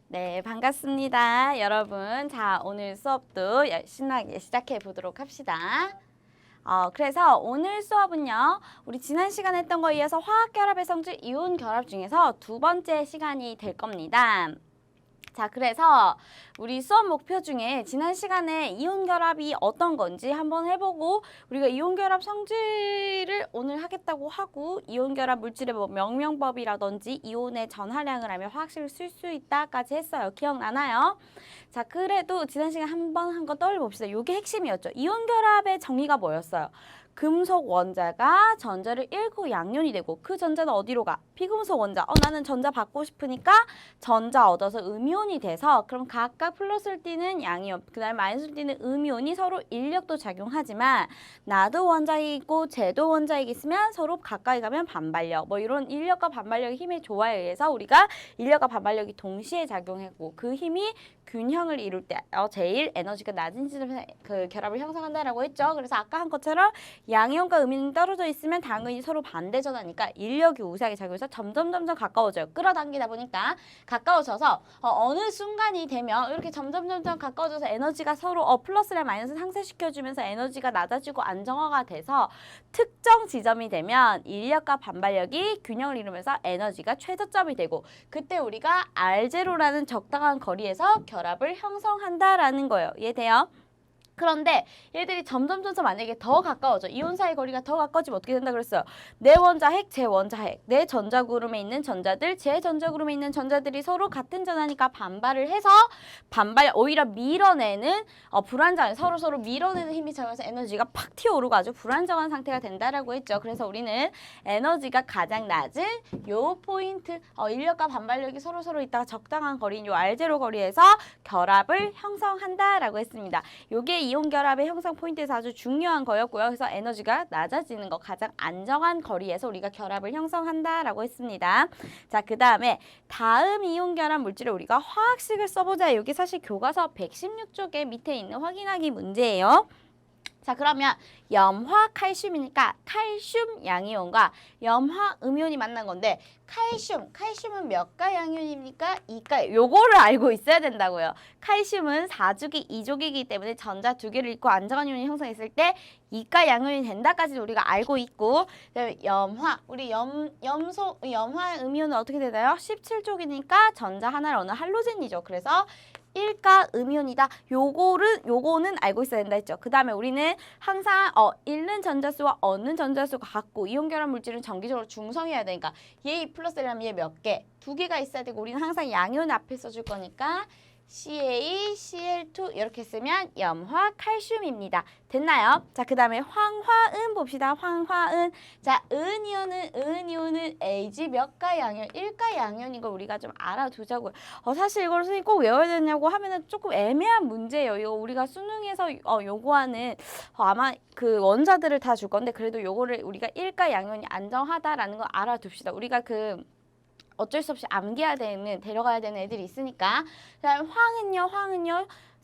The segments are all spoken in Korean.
네, 반갑습니다. 여러분. 자, 오늘 수업도 신나게 시작해 보도록 합시다. 그래서 오늘 수업은요, 우리 지난 시간에 했던 거에 이어서 화학결합의 성질 이온 결합 중에서 두 번째 시간이 될 겁니다. 자, 그래서 우리 수업 목표 중에 지난 시간에 이온 결합이 어떤 건지 한번 해보고 우리가 이온 결합 성질을 오늘 하겠다고 하고 이온 결합 물질의 뭐 명명법이라든지 이온의 전하량을 알면 화학식을 쓸 수 있다까지 했어요. 기억나나요? 자, 그래도 지난 시간 한번 한 거 떠올려봅시다. 이게 핵심이었죠. 이온 결합의 정의가 뭐였어요? 금속 원자가 전자를 잃고 양이온이 되고 그 전자는 어디로 가? 비금속 원자. 나는 전자 받고 싶으니까 전자 얻어서 음이온이 돼서 그럼 각각 플러스를 띠는 양이온, 그다음에 마이너스를 띠는 음이온이 서로 인력도 작용하지만 나도 원자이고 쟤도 원자이기 있으면 서로 가까이 가면 반발력, 뭐 이런 인력과 반발력의 힘의 조화에 의해서 우리가 인력과 반발력이 동시에 작용하고 그 힘이 균형을 이룰 때 제일 에너지가 낮은 지점에서 그 결합을 형성한다라고 했죠. 그래서 아까 한 것처럼 양이온과 음이온이 떨어져 있으면 당연히 서로 반대 전하니까 인력이 우세하게 작용해서 점점 가까워져요. 끌어당기다 보니까 가까워져서 어느 순간이 되면 이렇게 점점 가까워져서 에너지가 서로 플러스랑 마이너스 상쇄시켜주면서 에너지가 낮아지고 안정화가 돼서 특정 지점이 되면 인력과 반발력이 균형을 이루면서 에너지가 최저점이 되고 그때 우리가 R0라는 적당한 거리에서 결합을 형성한다라는 거예요. 이해돼요? 그런데 얘들이 점점 만약에 더 가까워져. 이온 사이 거리가 더 가까워지면 어떻게 된다 그랬어요? 내 원자핵, 제 원자핵. 내 전자구름에 있는 전자들, 제 전자구름에 있는 전자들이 서로 같은 전하니까 반발을 해서 오히려 밀어내는 불안정, 서로 밀어내는 힘이 작용해서 에너지가 팍 튀어오르고 아주 불안정한 상태가 된다라고 했죠. 그래서 우리는 에너지가 가장 낮은 요 포인트, 인력과 반발력이 서로 있다가 적당한 거리인 요 R0 거리에서 결합을 형성한다라고 했습니다. 요게 이온 결합의 형성 포인트에서 아주 중요한 거였고요. 그래서 에너지가 낮아지는 거 가장 안정한 거리에서 우리가 결합을 형성한다라고 했습니다. 자, 그 다음에 다음 이온 결합 물질을 우리가 화학식을 써보자. 여기 사실 교과서 116쪽에 밑에 있는 확인하기 문제예요. 자, 그러면 염화 칼슘이니까 칼슘 양이온과 염화 음이온이 만난 건데 칼슘은 몇 가 양이온입니까? 2가. 요거를 알고 있어야 된다고요. 칼슘은 4주기 2족이기 때문에 전자 두 개를 잃고 안정한 이온이 형성했을 때 2가 양이온이 된다까지 우리가 알고 있고 그다음에 염화, 우리 염화 음이온은 어떻게 되나요? 17족이니까 전자 하나를 얻는 할로젠이죠. 그래서 1가 음이온이다. 요거는 알고 있어야 된다 했죠. 그 다음에 우리는 항상 잃는 전자수와 얻는 전자수가 같고 이온 결합 물질은 정기적으로 중성이어야 되니까 얘 플러스라면 얘 몇 개? 2개가 있어야 되고 우리는 항상 양이온 앞에 써줄 거니까 CaCl2 이렇게 쓰면 염화 칼슘입니다. 됐나요? 자, 그 다음에 황화은 봅시다. 황화은. 자, 은이온은 Ag 몇 가 양이온? 1가 양이온인 걸 우리가 좀 알아두자고요. 사실 이걸 선생님 꼭 외워야 되냐고 하면은 조금 애매한 문제예요. 이거 우리가 수능에서 요구하는 아마 그 원자들을 다 줄 건데 그래도 요거를 우리가 1가 양이온이 안정하다라는 거 알아둡시다. 우리가 어쩔 수 없이 데려가야 되는 애들이 있으니까. 그다음에 황은요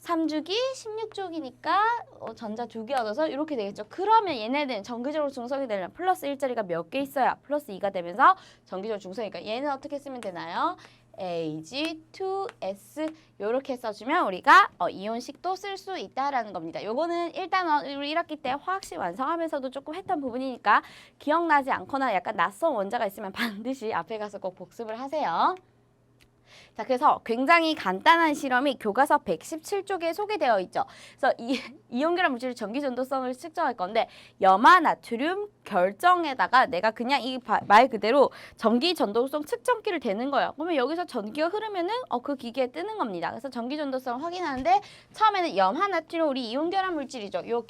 3주기 16족이니까 전자 2개 얻어서 이렇게 되겠죠. 그러면 얘네들은 정기적으로 중성이 되려면 플러스 1자리가 몇 개 있어야 플러스 2가 되면서 정기적으로 중성이니까 얘는 어떻게 쓰면 되나요? Ag2S 요렇게 써주면 우리가 이온식도 쓸 수 있다라는 겁니다. 요거는 일단 우리 1학기 때 화학식 완성하면서도 조금 했던 부분이니까 기억나지 않거나 약간 낯선 원자가 있으면 반드시 앞에 가서 꼭 복습을 하세요. 자, 그래서 굉장히 간단한 실험이 교과서 117쪽에 소개되어 있죠. 그래서 이온 결합 물질의 전기 전도성을 측정할 건데 염화 나트륨 결정에다가 내가 그냥 이 말 그대로 전기 전도성 측정기를 대는 거예요. 그러면 여기서 전기가 흐르면은 그 기계에 뜨는 겁니다. 그래서 전기 전도성을 확인하는데 처음에는 염화 나트륨 우리 이온 결합 물질이죠. 요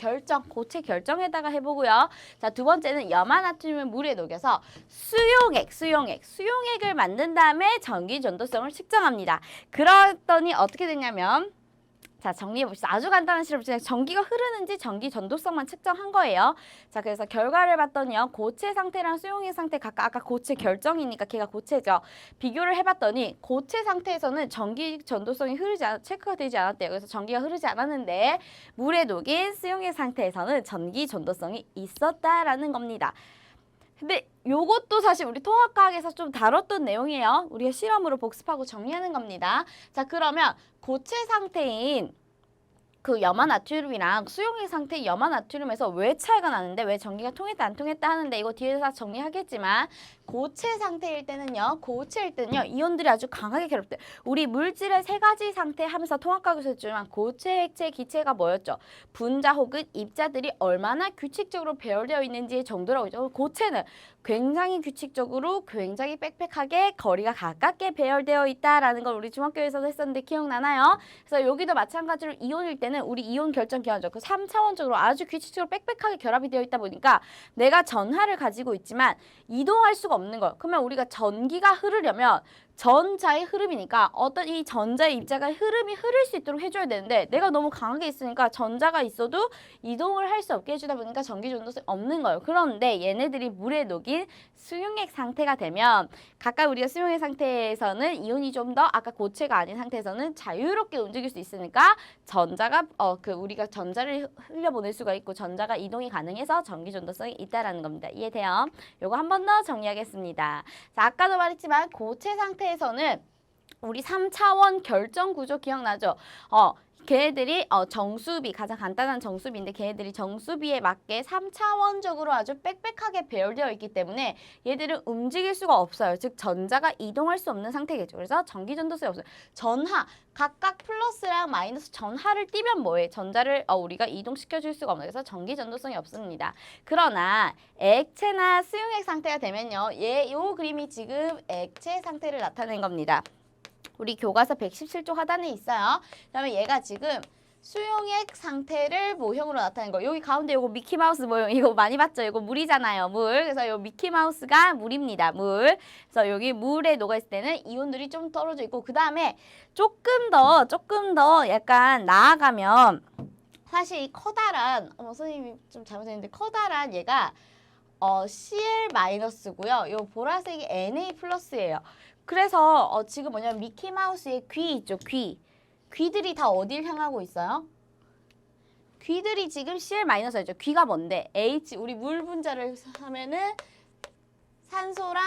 고체 결정에다가 해보고요. 자, 두 번째는 염화 나트륨을 물에 녹여서 수용액을 만든 다음에 전기 전도성을 측정합니다. 그랬더니 어떻게 됐냐면 자, 정리해봅시다. 아주 간단한 실험 중에 전기가 흐르는지 전기 전도성만 측정한 거예요. 자, 그래서 결과를 봤더니요. 고체 상태랑 수용액 상태 각각 아까 고체 결정이니까 걔가 고체죠. 비교를 해봤더니 고체 상태에서는 전기 전도성이 체크가 되지 않았대요. 그래서 전기가 흐르지 않았는데 물에 녹인 수용액 상태에서는 전기 전도성이 있었다라는 겁니다. 근데 요것도 사실 우리 통합과학에서 좀 다뤘던 내용이에요. 우리가 실험으로 복습하고 정리하는 겁니다. 자, 그러면 고체 상태인 그 염화나트륨이랑 수용액 상태의 염화나트륨에서 왜 차이가 나는데 왜 전기가 통했다 안 통했다 하는데 이거 뒤에서 다 정리하겠지만 고체 상태일 때는요. 고체일 때는요. 이온들이 아주 강하게 괴롭대. 우리 물질의 세 가지 상태 하면서 통합과학에서 했지만 고체, 액체, 기체가 뭐였죠? 분자 혹은 입자들이 얼마나 규칙적으로 배열되어 있는지의 정도라고 했죠. 고체는 굉장히 규칙적으로 굉장히 빽빽하게 거리가 가깝게 배열되어 있다라는 걸 우리 중학교에서도 했었는데 기억나나요? 그래서 여기도 마찬가지로 이온일 때는 우리 이온 결정 기하죠. 그 3차원적으로 아주 규칙적으로 빽빽하게 결합이 되어 있다 보니까 내가 전하를 가지고 있지만 이동할 수가 없는 거예요. 그러면 우리가 전기가 흐르려면 전자의 흐름이니까 어떤 이 전자의 입자가 흐름이 흐를 수 있도록 해줘야 되는데 내가 너무 강하게 있으니까 전자가 있어도 이동을 할 수 없게 해주다 보니까 전기 전도성이 없는 거예요. 그런데 얘네들이 물에 녹인 수용액 상태가 되면 각각 우리가 수용액 상태에서는 이온이 좀 더 아까 고체가 아닌 상태에서는 자유롭게 움직일 수 있으니까 전자가 우리가 전자를 흘려보낼 수가 있고 전자가 이동이 가능해서 전기 전도성이 있다라는 겁니다. 이해돼요? 요거 한 번 더 정리하겠습니다. 자, 아까도 말했지만 고체 상태에서는 우리 3차원 결정 구조 기억나죠? 걔네들이 정수비, 가장 간단한 정수비인데 걔네들이 정수비에 맞게 3차원적으로 아주 빽빽하게 배열되어 있기 때문에 얘들은 움직일 수가 없어요. 즉 전자가 이동할 수 없는 상태겠죠. 그래서 전기 전도성이 없어요. 전하, 각각 플러스랑 마이너스 전하를 띄면 뭐해? 전자를 우리가 이동시켜 줄 수가 없는 그래서 전기 전도성이 없습니다. 그러나 액체나 수용액 상태가 되면요. 요 그림이 지금 액체 상태를 나타낸 겁니다. 우리 교과서 117쪽 하단에 있어요. 그다음에 얘가 지금 수용액 상태를 모형으로 나타낸 거. 여기 가운데 요거 미키마우스 모형 이거 많이 봤죠? 이거 물이잖아요. 물. 그래서 요 미키마우스가 물입니다. 물. 그래서 여기 물에 녹아있을 때는 이온들이 좀 떨어져 있고 그 다음에 조금 더 약간 나아가면 사실 이 커다란 선생님이 좀 잘못했는데 커다란 얘가 Cl-고요. 요 보라색이 Na+예요. 그래서 지금 뭐냐면 미키마우스의 귀 있죠. 귀들이 다 어딜 향하고 있어요? 귀들이 지금 Cl-죠. 귀가 뭔데? H 우리 물 분자를 하면은 산소랑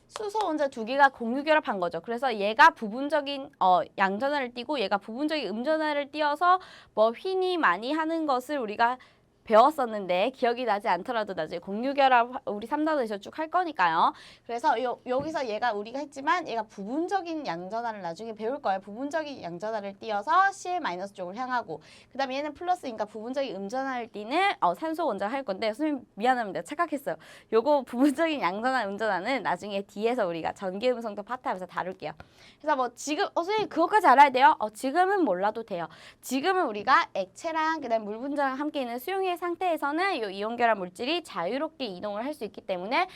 수소 원자 두 개가 공유 결합한 거죠. 그래서 얘가 부분적인 양전하를 띠고 얘가 부분적인 음전하를 띄어서 뭐 휘니 많이 하는 것을 우리가 배웠었는데 기억이 나지 않더라도 나중에 공유결합 우리 3단원에서 쭉 할 거니까요. 그래서 여기서 얘가 우리가 했지만 얘가 부분적인 양전하를 나중에 배울 거예요. 부분적인 양전하를 띄어서 Cl- 쪽을 향하고 그 다음에 얘는 플러스니까 부분적인 음전하를 띠는 산소 원자를 할 건데 선생님 미안합니다. 착각했어요. 요거 부분적인 양전하 음전하는 나중에 뒤에서 우리가 전기음성도 파트하면서 다룰게요. 그래서 뭐 지금 선생님 그것까지 알아야 돼요? 지금은 몰라도 돼요. 지금은 우리가 액체랑 그다음 물 분자랑 함께 있는 수용액 상태에서는 이 이온 결합 물질이 자유롭게 이동을 할 수 있기 때문에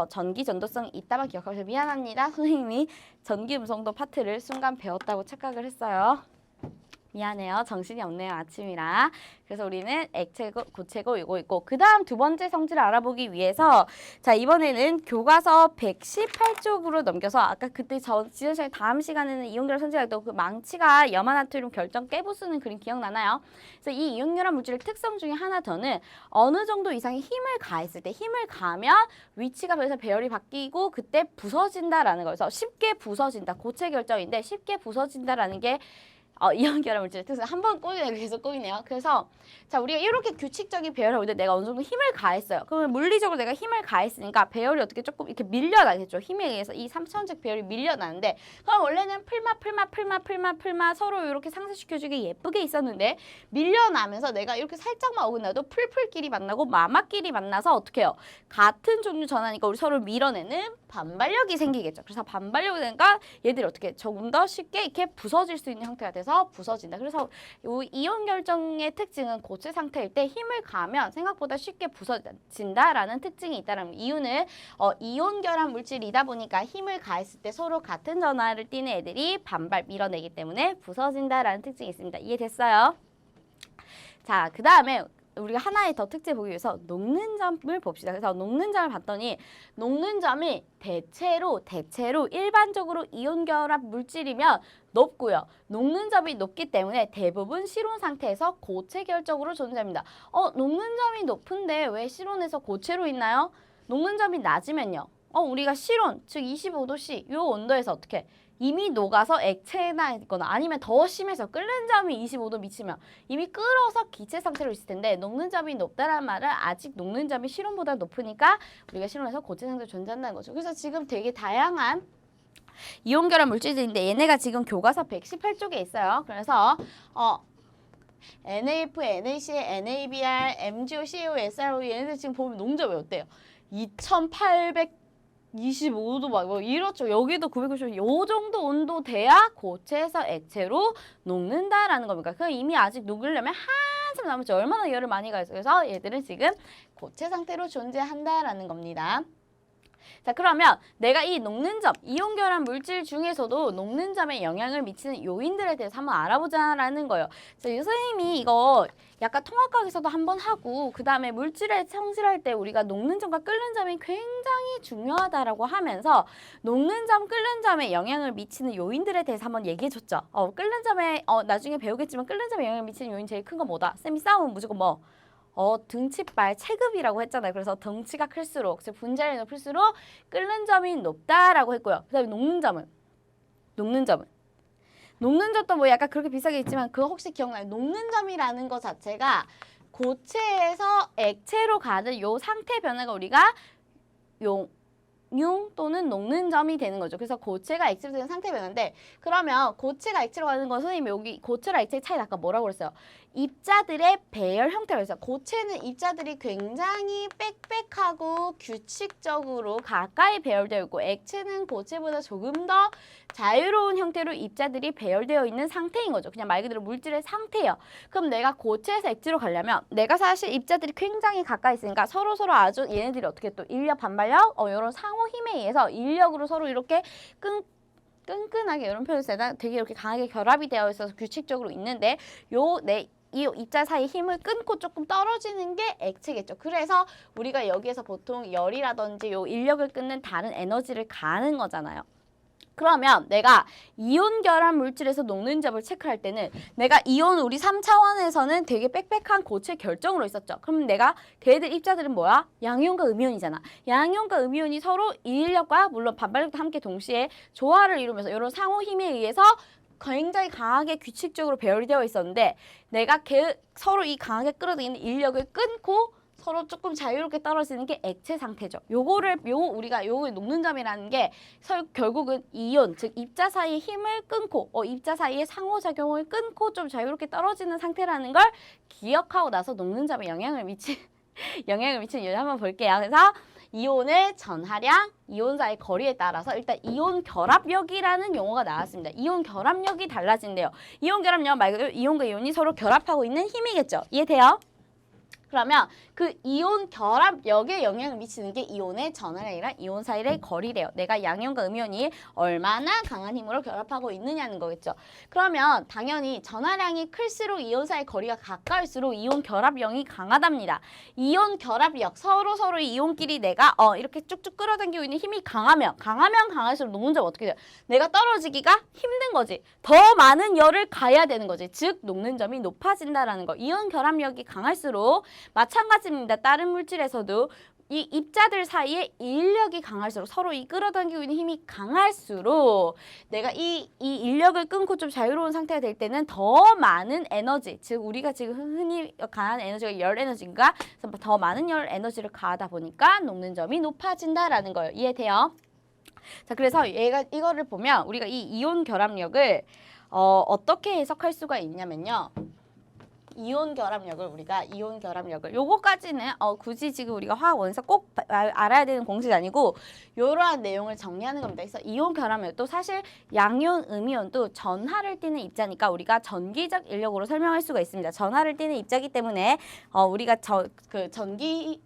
전기 전도성이 있다만 기억하셔서 미안합니다. 선생님이 전기 음성도 파트를 순간 배웠다고 착각을 했어요. 미안해요. 정신이 없네요. 아침이라. 그래서 우리는 액체고 고체고 이거 있고 그 다음 두 번째 성질을 알아보기 위해서 자 이번에는 교과서 118쪽으로 넘겨서 아까 그때 지난 시간 다음 시간에는 이온결합 성질을 했던 그 망치가 염화나트륨 결정 깨부수는 그림 기억나나요? 그래서 이 이온결합 물질의 특성 중에 하나 더는 어느 정도 이상의 힘을 가했을 때 힘을 가하면 위치가 변해서 배열이 바뀌고 그때 부서진다라는 거여서 쉽게 부서진다. 고체 결정인데 쉽게 부서진다라는 게 이온 결합 물질 특성 한번 꼬이네요. 계속 꼬이네요. 그래서 자 우리가 이렇게 규칙적인 배열을 하는데 내가 어느 정도 힘을 가했어요. 그러면 물리적으로 내가 힘을 가했으니까 배열이 어떻게 조금 이렇게 밀려나겠죠. 힘에 의해서 이 3차원적 배열이 밀려나는데 그럼 원래는 풀마 서로 이렇게 상쇄시켜주기 예쁘게 있었는데 밀려나면서 내가 이렇게 살짝만 어긋나도 풀끼리 만나고 마마끼리 만나서 어떻게 해요? 같은 종류 전하니까 우리 서로 밀어내는 반발력이 생기겠죠. 그래서 반발력이 되니까 얘들이 어떻게 조금 더 쉽게 이렇게 부서질 수 있는 형태가 돼서 부서진다. 그래서 이 이온 결정의 특징은 고체 상태일 때 힘을 가하면 생각보다 쉽게 부서진다라는 특징이 있다는 이유는 이온 결합 물질이다 보니까 힘을 가했을 때 서로 같은 전하를 띠는 애들이 반발 밀어내기 때문에 부서진다라는 특징이 있습니다. 이해됐어요? 자, 그 다음에 우리가 하나의 더 특징 보기 위해서 녹는 점을 봅시다. 그래서 녹는 점을 봤더니 녹는 점이 대체로 일반적으로 이온 결합 물질이면 높고요. 녹는 점이 높기 때문에 대부분 실온 상태에서 고체 결정으로 존재합니다. 녹는 점이 높은데 왜 실온에서 고체로 있나요? 녹는 점이 낮으면요. 우리가 실온, 즉 25도C 요 온도에서 어떻게 이미 녹아서 액체나 있거나 아니면 더 심해서 끓는 점이 25도 미치면 이미 끓어서 기체 상태로 있을 텐데 녹는 점이 높다는 말은 아직 녹는 점이 실온보다 높으니까 우리가 실온에서 고체 상태로 존재한다는 거죠. 그래서 지금 되게 다양한 이온 결합 물질들인데 얘네가 지금 교과서 118쪽에 있어요. 그래서 NAF, NaC, NABR, MgO, CaO, SrO 얘네들 지금 보면 녹는 점이 어때요? 2825도 막 이렇죠. 여기도 990, 요 정도 온도 돼야 고체에서 액체로 녹는다라는 겁니다. 그럼 이미 아직 녹으려면 한참 남았죠. 얼마나 열을 많이 가있어요. 그래서 얘들은 지금 고체 상태로 존재한다라는 겁니다. 자, 그러면 내가 이 녹는 점, 이온 결합 물질 중에서도 녹는 점에 영향을 미치는 요인들에 대해서 한번 알아보자라는 거예요. 자, 선생님이 이거 약간 통합과학에서도 한번 하고 그 다음에 물질에 성질할 때 우리가 녹는 점과 끓는 점이 굉장히 중요하다라고 하면서 녹는 점, 끓는 점에 영향을 미치는 요인들에 대해서 한번 얘기해줬죠. 끓는 점에 나중에 배우겠지만 끓는 점에 영향을 미치는 요인 제일 큰 건 뭐다? 쌤이 싸우면 무조건 뭐? 등치빨 체급이라고 했잖아요. 그래서 덩치가 클수록, 즉 분자량이 높을수록 끓는 점이 높다라고 했고요. 그 다음에 녹는 점은 녹는 점도 뭐 약간 그렇게 비슷하게 있지만 그거 혹시 기억나요? 녹는 점이라는 것 자체가 고체에서 액체로 가는 요 상태 변화가 우리가 융 또는 녹는 점이 되는 거죠. 그래서 고체가 액체로 되는 상태 변화인데 그러면 고체가 액체로 가는 건 선생님이 여기 고체랑 액체의 차이 아까 뭐라고 그랬어요? 입자들의 배열 형태가 있어요. 고체는 입자들이 굉장히 빽빽하고 규칙적으로 가까이 배열되어 있고 액체는 고체보다 조금 더 자유로운 형태로 입자들이 배열되어 있는 상태인 거죠. 그냥 말 그대로 물질의 상태예요. 그럼 내가 고체에서 액체로 가려면 내가 사실 입자들이 굉장히 가까이 있으니까 서로 아주 얘네들이 어떻게 또 인력 반발력 이런 상호 힘에 의해서 인력으로 서로 이렇게 끈끈하게 이런 표현을 쓰다 되게 이렇게 강하게 결합이 되어 있어서 규칙적으로 있는데 이 입자 사이 힘을 끊고 조금 떨어지는 게 액체겠죠. 그래서 우리가 여기에서 보통 열이라든지 요 인력을 끊는 다른 에너지를 가하는 거잖아요. 그러면 내가 이온 결합 물질에서 녹는 점을 체크할 때는 내가 이온 우리 3차원에서는 되게 빽빽한 고체 결정으로 있었죠. 그럼 내가 걔들 입자들은 뭐야? 양이온과 음이온이잖아. 양이온과 음이온이 서로 인력과 물론 반발력도 함께 동시에 조화를 이루면서 이런 상호 힘에 의해서 굉장히 강하게 규칙적으로 배열되어 있었는데 내가 서로 이 강하게 끌어당기는 인력을 끊고 서로 조금 자유롭게 떨어지는 게 액체 상태죠. 우리가 요거 녹는 점이라는 게 결국은 이온, 즉 입자 사이의 힘을 끊고 입자 사이의 상호작용을 끊고 좀 자유롭게 떨어지는 상태라는 걸 기억하고 나서 녹는 점에 영향을 미치는 요인 한번 볼게요. 그래서 이온의 전하량, 이온 사이 거리에 따라서 일단 이온 결합력이라는 용어가 나왔습니다. 이온 결합력이 달라진대요. 이온 결합력 말 그대로 이온과 이온이 서로 결합하고 있는 힘이겠죠. 이해돼요? 그러면 그 이온 결합력에 영향을 미치는 게 이온의 전하량이랑 이온 사이의 거리래요. 내가 양이온과 음이온이 얼마나 강한 힘으로 결합하고 있느냐는 거겠죠. 그러면 당연히 전하량이 클수록 이온 사이 거리가 가까울수록 이온 결합력이 강하답니다. 이온 결합력, 서로 이온끼리 내가 이렇게 쭉쭉 끌어당기고 있는 힘이 강하면 강할수록 녹는 점 어떻게 돼요? 내가 떨어지기가 힘든 거지. 더 많은 열을 가해야 되는 거지. 즉 녹는 점이 높아진다라는 거. 이온 결합력이 강할수록 마찬가지입니다. 다른 물질에서도 이 입자들 사이에 인력이 강할수록 서로 이 끌어당기고 있는 힘이 강할수록 내가 이 인력을 끊고 좀 자유로운 상태가 될 때는 더 많은 에너지, 즉 우리가 지금 흔히 가한 에너지가 열 에너지인가? 더 많은 열 에너지를 가하다 보니까 녹는 점이 높아진다라는 거예요. 이해돼요? 자, 그래서 이거를 보면 우리가 이 이온 결합력을 어떻게 해석할 수가 있냐면요. 이온 결합력을 요거까지는 굳이 지금 우리가 화학 원에서 꼭 알아야 되는 공식이 아니고 이러한 내용을 정리하는 겁니다. 그래서 이온 결합력도 사실 양이온, 음이온도 전하를 띠는 입자니까 우리가 전기적 인력으로 설명할 수가 있습니다. 전하를 띠는 입자이기 때문에 우리가 그 전기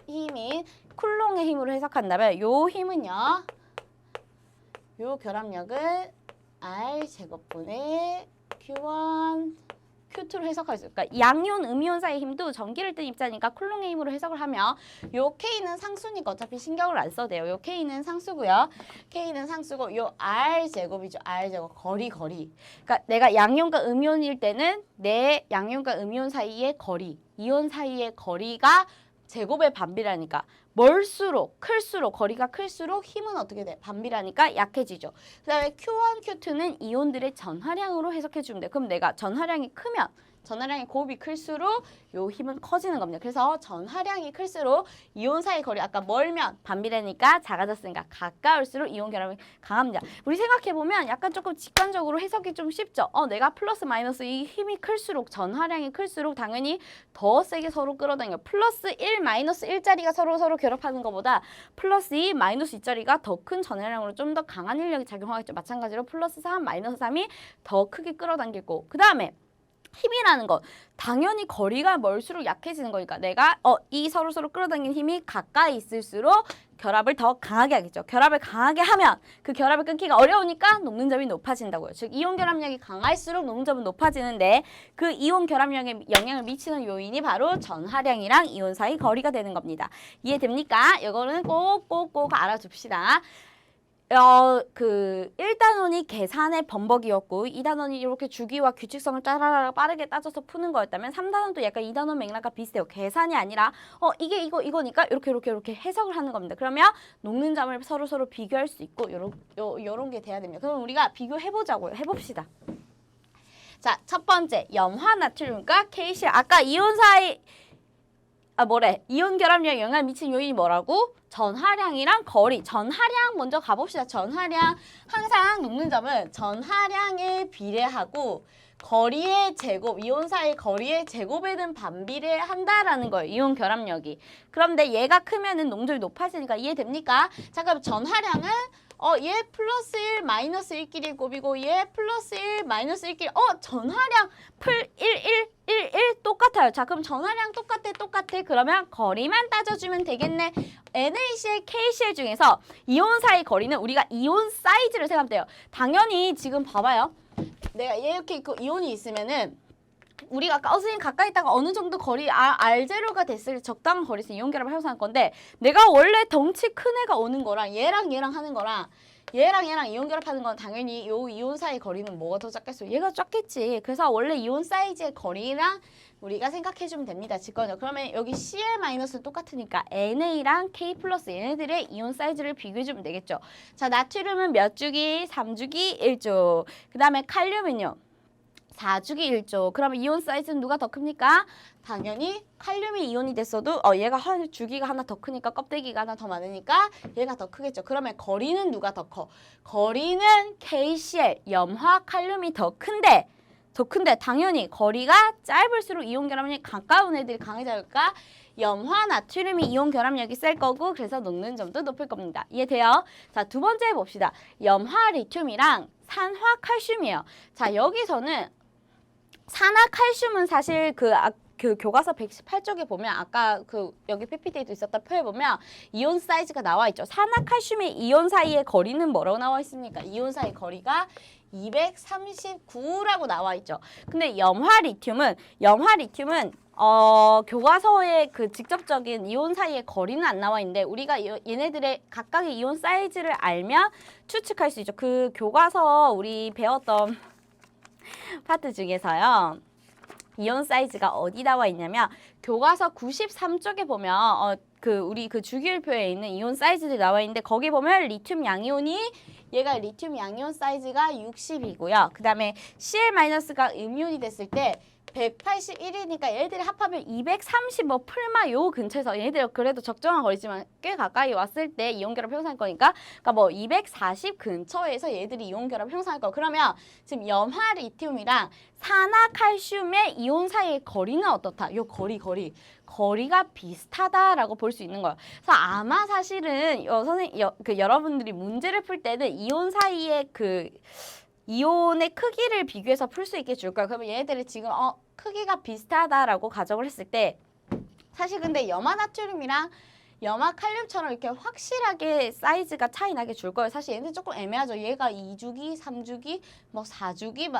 힘인 쿨롱의 힘으로 해석한다면 요 힘은요. 요 결합력을 R 제곱분의 Q1 Q2로 해석할 수 있어요. 그러니까 양이온, 음이온 사이의 힘도 전기를 뜬 입자니까 쿨롱의 힘으로 해석을 하면 요 K는 상수니까 어차피 신경을 안 써도 돼요. 요 K는 상수고요. K는 상수고 요 R 제곱이죠. R 제곱 거리. 그러니까 내가 양이온과 음이온일 때는 내 양이온과 음이온 사이의 거리, 이온 사이의 거리가 제곱의 반비라니까 멀수록 클수록 거리가 클수록 힘은 어떻게 돼? 반비라니까 약해지죠. 그 다음에 Q1, Q2는 이온들의 전하량으로 해석해 주면 돼. 그럼 내가 전하량이 크면 전하량의 곱이 클수록 요 힘은 커지는 겁니다. 그래서 전하량이 클수록 이온 사이 거리 아까 멀면 반비례니까 작아졌으니까 가까울수록 이온 결합이 강합니다. 우리 생각해보면 약간 조금 직관적으로 해석이 좀 쉽죠. 내가 플러스 마이너스 이 힘이 클수록 전하량이 클수록 당연히 더 세게 서로 끌어당겨. 플러스 1, 마이너스 1짜리가 서로 결합하는 것보다 플러스 2, 마이너스 2짜리가 더 큰 전하량으로 좀 더 강한 인력이 작용하겠죠. 마찬가지로 플러스 3, 마이너스 3이 더 크게 끌어당길 거고. 그 다음에 힘이라는 건 당연히 거리가 멀수록 약해지는 거니까 내가 이 서로 끌어당기는 힘이 가까이 있을수록 결합을 더 강하게 하겠죠. 결합을 강하게 하면 그 결합을 끊기가 어려우니까 녹는 점이 높아진다고요. 즉 이온 결합력이 강할수록 녹는 점은 높아지는데 그 이온 결합력에 영향을 미치는 요인이 바로 전하량이랑 이온 사이 거리가 되는 겁니다. 이해됩니까? 이거는 꼭 알아둡시다. 1단원이 계산의 범벅이었고 2단원이 이렇게 주기와 규칙성을 따라라 빠르게 따져서 푸는 거였다면 3단원도 약간 2단원 맥락과 비슷해요. 계산이 아니라 이게 이거니까 이렇게 해석을 하는 겁니다. 그러면 녹는 점을 서로 비교할 수 있고 요런 게 돼야 됩니다. 그럼 우리가 비교해보자고요. 해봅시다. 자, 첫 번째 염화나트륨과 KCl 아까 이온 사이 이온 결합력에 영향을 미친 요인이 뭐라고? 전하량이랑 거리. 전하량 먼저 가봅시다. 전하량 항상 녹는 점은 전하량에 비례하고 거리의 제곱, 이온 사이 거리의 제곱에는 반비례한다라는 거예요. 이온 결합력이. 그런데 얘가 크면은 녹점이 높아지니까 이해됩니까? 자, 그럼 전하량은 얘 플러스 1, 마이너스 1끼리 곱이고 얘 플러스 1, 마이너스 1끼리 전하량 1 똑같아요. 자, 그럼 전하량 똑같아. 그러면 거리만 따져주면 되겠네. NaCl, KCl 중에서 이온 사이 거리는 우리가 이온 사이즈를 생각하면 돼요. 당연히 지금 봐봐요. 내가 이렇게 있고 이온이 있으면은 우리가 아까 선생님 가까이 있다가 어느 정도 거리 R0가 됐을 때 적당한 거리에서 이온 결합을 형성할 건데 내가 원래 덩치 큰 애가 오는 거랑 얘랑 하는 거랑 얘랑 이온 결합하는 건 당연히 요 이온 사이 거리는 뭐가 더 작겠어요? 얘가 작겠지. 그래서 원래 이온 사이즈의 거리랑 우리가 생각해주면 됩니다. 직관적. 그러면 여기 Cl- 똑같으니까 Na 랑 K 플러스 얘네들의 이온 사이즈를 비교해주면 되겠죠. 자, 나트륨은 몇 주기? 3주기 1조. 그 다음에 칼륨은요? 4주기 1조. 그러면 이온 사이즈는 누가 더 큽니까? 당연히 칼륨이 이온이 됐어도 얘가 주기가 하나 더 크니까 껍데기가 하나 더 많으니까 얘가 더 크겠죠. 그러면 거리는 누가 더 커? 거리는 KCl, 염화 칼륨이 더 큰데 당연히 거리가 짧을수록 이온 결합력이 가까운 애들이 강해질까? 염화 나트륨이 이온 결합력이 셀 거고 그래서 녹는 점도 높을 겁니다. 이해돼요? 자, 두 번째 해봅시다. 염화 리튬이랑 산화 칼슘이에요. 자, 여기서는 산화 칼슘은 사실 그 교과서 118쪽에 보면 아까 여기 PPT에도 있었던 표에 보면 이온 사이즈가 나와 있죠. 산화 칼슘의 이온 사이의 거리는 뭐라고 나와 있습니까? 이온 사이 거리가 239라고 나와 있죠. 근데 염화 리튬은 교과서에 그 직접적인 이온 사이의 거리는 안 나와 있는데 우리가 얘네들의 각각의 이온 사이즈를 알면 추측할 수 있죠. 그 교과서 우리 배웠던 파트 중에서요. 이온 사이즈가 어디 나와 있냐면 교과서 93쪽에 보면 우리 주기율표에 있는 이온 사이즈들이 나와 있는데 거기 보면 리튬 양이온이 얘가 리튬 양이온 사이즈가 60이고요. 그 다음에 Cl-가 음이온이 됐을 때 181이니까 얘네들이 합하면 230 풀마 요 근처에서 얘네들 그래도 적정한 거리지만 꽤 가까이 왔을 때 이온 결합 형성할 거니까 240 근처에서 얘들이 이온 결합 형성할 거. 그러면 지금 염화 리튬이랑 산화 칼슘의 이온 사이의 거리는 어떻다? 요 거리가 비슷하다라고 볼 수 있는 거예요. 그래서 아마 사실은 여러분들이 문제를 풀 때는 이온 사이의 이온의 크기를 비교해서 풀 수 있게 줄 거야. 그러면 얘네들이 지금 크기가 비슷하다라고 가정을 했을 때 사실 근데 염화나트륨이랑 염화칼륨처럼 이렇게 확실하게 사이즈가 차이 나게 줄 거예요. 사실 얘네들 조금 애매하죠. 얘가 2주기, 3주기, 4주기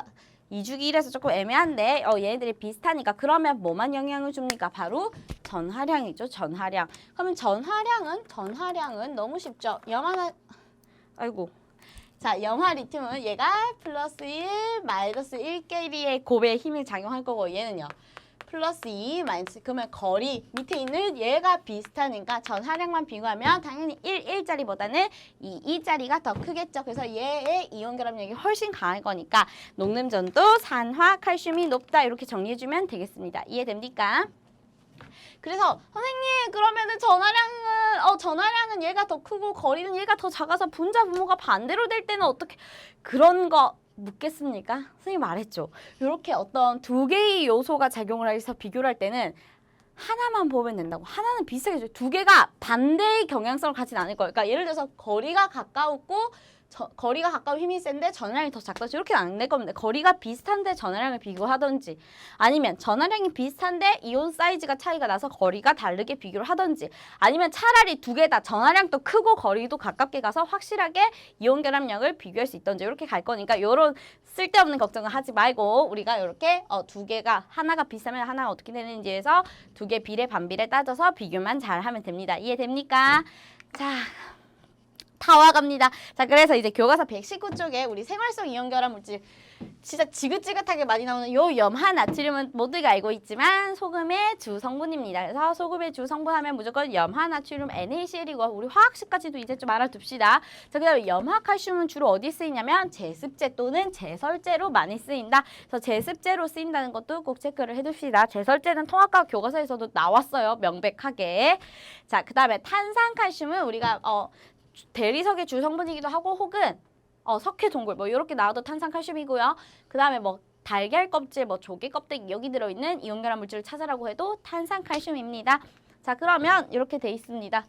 2주기 1에서 조금 애매한데 얘네들이 비슷하니까 그러면 뭐만 영향을 줍니까? 바로 전하량이죠. 전하량. 그러면 전하량은 너무 쉽죠. 아이고. 자, 염화 리튬은 얘가 플러스 1, 마이너스 1개의 곱의 힘이 작용할 거고 얘는요. 플러스 2, 마이너스. 그러면 거리 밑에 있는 얘가 비슷하니까 전하량만 비교하면 당연히 1짜리보다는 2짜리가 더 크겠죠. 그래서 얘의 이온 결합력이 훨씬 강할 거니까 녹는전도 산화 칼슘이 높다 이렇게 정리해주면 되겠습니다. 이해됩니까? 그래서 선생님 그러면은 전하량은 얘가 더 크고 거리는 얘가 더 작아서 분자 분모가 반대로 될 때는 어떻게 그런 거 묻겠습니까? 선생님 말했죠. 이렇게 어떤 두 개의 요소가 작용을 해서 비교를 할 때는 하나만 보면 된다고. 하나는 비슷하게 두 개가 반대의 경향성을 가진 않을 거예요. 그러니까 예를 들어서 거리가 가까운 힘이 센데 전하량이 더 작다지 이렇게 안 될 겁니다. 거리가 비슷한데 전하량을 비교하던지 아니면 전하량이 비슷한데 이온 사이즈가 차이가 나서 거리가 다르게 비교를 하던지 아니면 차라리 두 개 다 전하량도 크고 거리도 가깝게 가서 확실하게 이온 결합력을 비교할 수 있던지 이렇게 갈 거니까 이런 쓸데없는 걱정을 하지 말고 우리가 이렇게 두 개가 하나가 비슷하면 하나가 어떻게 되는지 해서 두 개 비례 반비례 따져서 비교만 잘 하면 됩니다. 이해됩니까? 자. 다 와갑니다. 자, 그래서 이제 교과서 119쪽에 우리 생활성 이온결합 물질 진짜 지긋지긋하게 많이 나오는 요 염화 나트륨은 모두가 알고 있지만 소금의 주 성분입니다. 그래서 소금의 주 성분 하면 무조건 염화 나트륨 NaCl이고 우리 화학식까지도 이제 좀 알아둡시다. 자, 그다음에 염화 칼슘은 주로 어디 쓰이냐면 제습제 또는 제설제로 많이 쓰인다. 그래서 제습제로 쓰인다는 것도 꼭 체크를 해둡시다. 제설제는 통합과학 교과서에서도 나왔어요. 명백하게. 자, 그다음에 탄산칼슘은 우리가 대리석의 주 성분이기도 하고 혹은 석회 동굴 뭐 이렇게 나와도 탄산칼슘이고요. 그다음에 뭐 달걀 껍질, 뭐 조개 껍데기 여기 들어있는 이온결합 물질을 찾으라고 해도 탄산칼슘입니다. 자, 그러면 이렇게 돼 있습니다.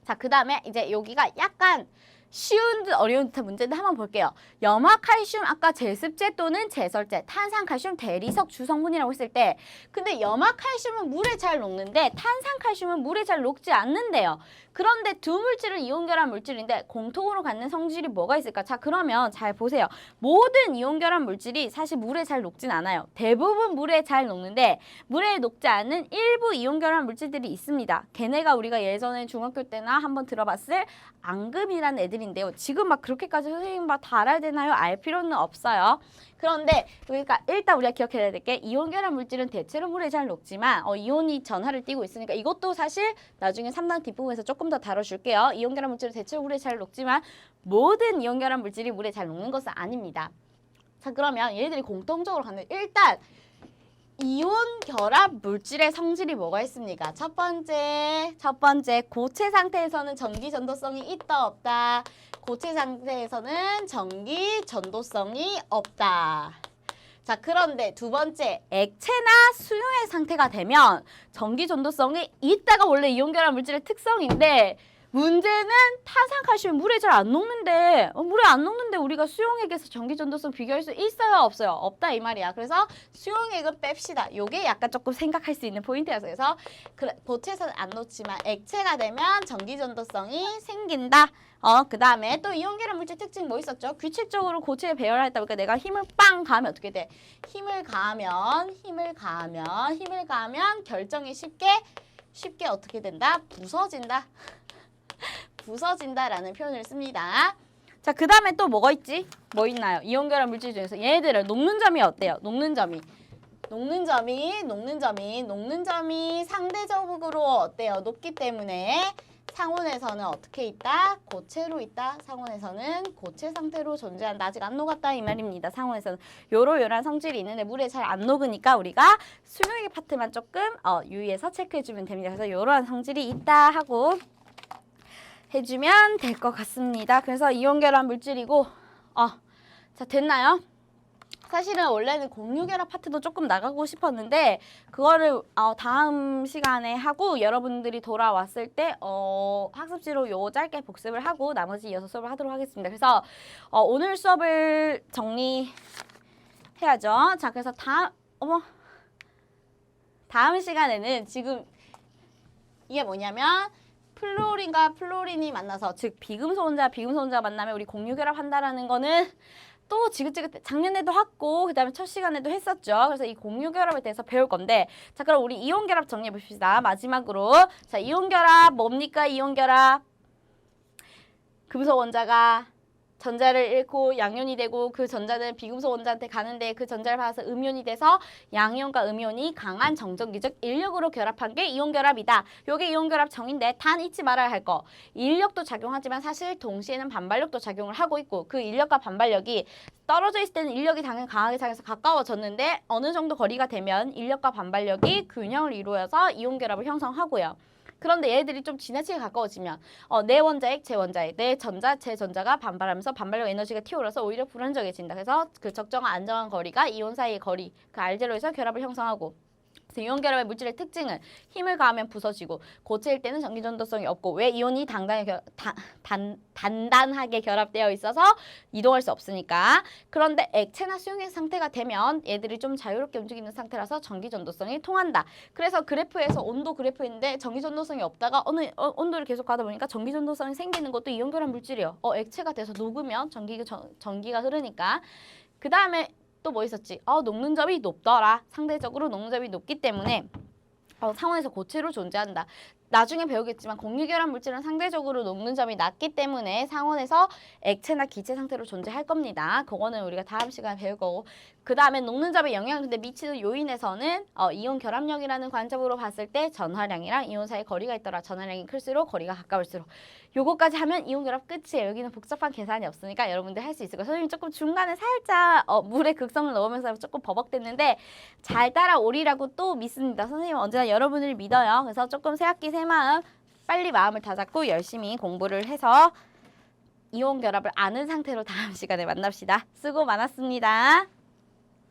자, 그다음에 이제 여기가 약간 쉬운 듯 어려운 듯한 문제인데 한번 볼게요. 염화칼슘 아까 제습제 또는 제설제, 탄산칼슘 대리석 주성분이라고 했을 때 근데 염화칼슘은 물에 잘 녹는데 탄산칼슘은 물에 잘 녹지 않는데요. 그런데 두 물질은 이온결합 물질인데 공통으로 갖는 성질이 뭐가 있을까? 자, 그러면 잘 보세요. 모든 이온결합 물질이 사실 물에 잘 녹진 않아요. 대부분 물에 잘 녹는데 물에 녹지 않은 일부 이온결합 물질들이 있습니다. 걔네가 우리가 예전에 중학교 때나 한번 들어봤을 앙금이라는 애들인데요. 지금 막 그렇게까지 선생님 막 다 알아야 되나요? 알 필요는 없어요. 그런데 그러니까 일단 우리가 기억해야 될 게 이온결합 물질은 대체로 물에 잘 녹지만 이온이 전하를 띠고 있으니까 이것도 사실 나중에 3단 뒷부분에서 조금 더 다뤄줄게요. 이온결합 물질은 대체로 물에 잘 녹지만 모든 이온결합 물질이 물에 잘 녹는 것은 아닙니다. 자, 그러면 얘네들이 공통적으로 갖는 일단 이온 결합 물질의 성질이 뭐가 있습니까? 첫 번째 고체 상태에서는 전기 전도성이 있다 없다. 고체 상태에서는 전기 전도성이 없다. 자, 그런데 두 번째 액체나 수용의 상태가 되면 전기 전도성이 있다가 원래 이온 결합 물질의 특성인데 문제는 탄산칼슘이 물에 잘 안 녹는데 물에 안 녹는데 우리가 수용액에서 전기 전도성 비교할 수 있어요 없어요? 없다 이 말이야. 그래서 수용액은 뺍시다. 요게 약간 조금 생각할 수 있는 포인트여서 그래서 고체에서는 안 녹지만 액체가 되면 전기 전도성이 생긴다. 그 다음에 또 이온결합 물질 특징 뭐 있었죠? 규칙적으로 고체에 배열했다 보니까 내가 힘을 빵 가하면 어떻게 돼? 힘을 가하면 결정이 쉽게 어떻게 된다? 부서진다. 부서진다라는 표현을 씁니다. 자, 그 다음에 또 뭐가 있지? 뭐 있나요? 이온결합 물질 중에서 얘네들은 녹는 점이 어때요? 녹는 점이 상대적으로 어때요? 높기 때문에 상온에서는 어떻게 있다? 고체로 있다. 상온에서는 고체 상태로 존재한다. 아직 안 녹았다 이 말입니다. 상온에서는 요러요러한 성질이 있는데 물에 잘 안 녹으니까 우리가 수용액 파트만 조금 유의해서 체크해주면 됩니다. 그래서 요러한 성질이 있다 하고 해주면 될 것 같습니다. 그래서 이온결합 물질이고 자, 됐나요? 사실은 원래는 공유결합 파트도 조금 나가고 싶었는데 그거를 다음 시간에 하고 여러분들이 돌아왔을 때 학습지로 요 짧게 복습을 하고 나머지 이어서 수업을 하도록 하겠습니다. 그래서 오늘 수업을 정리해야죠. 자, 그래서 다음 시간에는 지금 이게 뭐냐면 플로린과 플로린이 만나서 즉 비금소 혼자 만나면 우리 공유결합 한다라는 거는 또 지긋지긋 작년에도 했고 그다음에 첫 시간에도 했었죠. 그래서 이 공유결합에 대해서 배울 건데 자 그럼 우리 이온결합 정리해 봅시다. 마지막으로 자 이온결합 뭡니까? 이온결합 금속 원자가 전자를 잃고 양이온이 되고 그 전자는 비금속 원자한테 가는데 그 전자를 받아서 음이온이 돼서 양이온과 음이온이 강한 정전기적 인력으로 결합한 게 이온결합이다. 요게 이온결합 정의인데 단 잊지 말아야 할 거. 인력도 작용하지만 사실 동시에는 반발력도 작용을 하고 있고 그 인력과 반발력이 떨어져 있을 때는 인력이 당연히 강하게 작용해서 가까워졌는데 어느 정도 거리가 되면 인력과 반발력이 균형을 이루어서 이온결합을 형성하고요. 그런데 얘들이 좀 지나치게 가까워지면 내 원자핵, 제 원자핵, 내 전자, 제 전자가 반발하면서 반발력 에너지가 튀어올라서 오히려 불안정해진다. 그래서 그 적정한 안정한 거리가 이온 사이의 거리, 그 알제로에서 결합을 형성하고 이온 결합의 물질의 특징은 힘을 가하면 부서지고 고체일 때는 전기 전도성이 없고 왜 이온이 단단하게 결합되어 있어서 이동할 수 없으니까. 그런데 액체나 수용액 상태가 되면 얘들이 좀 자유롭게 움직이는 상태라서 전기 전도성이 통한다. 그래서 그래프에서 온도 그래프인데 전기 전도성이 없다가 어느 온도를 계속 가다 보니까 전기 전도성이 생기는 것도 이온 결합 물질이에요. 액체가 돼서 녹으면 전기가 흐르니까. 그 다음에 또 뭐 있었지? 녹는 점이 높더라. 상대적으로 녹는 점이 높기 때문에 상온에서 고체로 존재한다. 나중에 배우겠지만 공유결합 물질은 상대적으로 녹는 점이 낮기 때문에 상온에서 액체나 기체 상태로 존재할 겁니다. 그거는 우리가 다음 시간에 배울 거고. 그 다음에 녹는 점에 영향을 미치는 요인에서는 이온 결합력이라는 관점으로 봤을 때 전하량이랑 이온 사이 거리가 있더라. 전하량이 클수록 거리가 가까울수록. 요거까지 하면 이온 결합 끝이에요. 여기는 복잡한 계산이 없으니까 여러분들 할 수 있을 거예요. 선생님 조금 중간에 살짝 물에 극성을 넣으면서 조금 버벅댔는데 잘 따라오리라고 또 믿습니다. 선생님은 언제나 여러분을 믿어요. 그래서 조금 새학기 새마음 빨리 마음을 다잡고 열심히 공부를 해서 이온 결합을 아는 상태로 다음 시간에 만납시다. 수고 많았습니다.